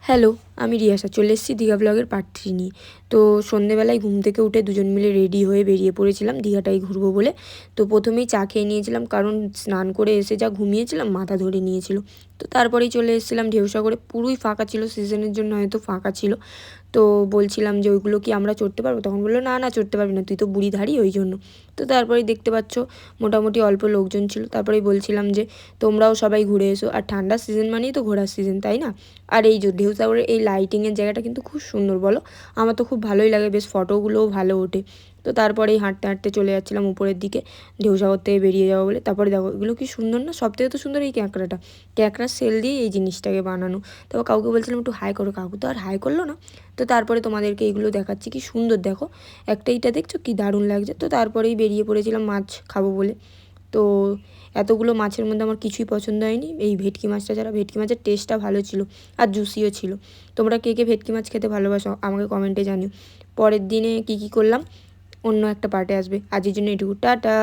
Hello, আমি রিয়াসা চলে এসেছি দীঘা ব্লগের পার্ট 3 নিয়ে। তো সন্ধ্যেবেলায় ঘুম থেকে উঠে দুজন মিলে রেডি হয়ে বেরিয়ে পড়েছিলাম দীঘাটাই ঘুরবো বলে। তো প্রথমেই চা খেয়ে নিয়েছিলাম, কারণ স্নান করে এসে যা ঘুমিয়েছিলাম মাথা ধরে নিয়েছিল। তো তারপরেই চলে এসেছিলাম ঢেউসাগরে, পুরোই ফাঁকা ছিল, সিজনের জন্য হয়তো ফাঁকা ছিল। তো বলছিলাম যে ওইগুলো কি আমরা চড়তে পারবো, তখন বললো না না চড়তে পারবি না, তুই তো বুড়িধারী ওই জন্য। তো তারপরেই দেখতে পাচ্ছ মোটামুটি অল্প লোকজন ছিল। তারপরেই বলছিলাম যে তোমরাও সবাই ঘুরে এসো, আর ঠান্ডার সিজন মানেই তো ঘোরার সিজন, তাই না? আর এই যে ঢেউসাগরের এই লাইটিংয়ের জায়গাটা কিন্তু খুব সুন্দর, বলো? আমার তো খুব ভালোই লাগে, বেশ ফটোগুলোও ভালো ওঠে। তো তারপরেই হাঁটতে হাঁটতে চলে যাচ্ছিলাম উপরের দিকে ঢেউসাগর থেকে বেরিয়ে যাবো বলে। তারপরে দেখো এগুলো কি সুন্দর না, সবথেকে তো সুন্দর এই ক্যাঁকড়াটা, ক্যাঁকড়ার সেল দিয়ে এই জিনিসটাকে বানানো। তারপর কাউকে বলছিলাম একটু হাই করো, কাকু তো আর হাই করলো না। তো তারপরে তোমাদেরকে এইগুলো দেখাচ্ছি, কি সুন্দর দেখো, একটা এইটা দেখছো কি দারুণ লাগছে। তো তারপরেই বেরিয়ে পড়েছিলাম মাছ খাবো বলে। তো এতগুলো মাছের মধ্যে আমার কিছুই পছন্দ হয়নি, এই ভেটকি মাছটা ছাড়া। ভেটকি মাছের টেস্টটা ভালো ছিল আর জুসিও ছিল। তোমরা কে কে ভেটকি মাছ খেতে ভালোবাসো আমাকে কমেন্টে জানিও। পরের দিনে কী কী করলাম অন্য একটা পার্টে আসবে। আজকের জন্য এটুকু, টাটা।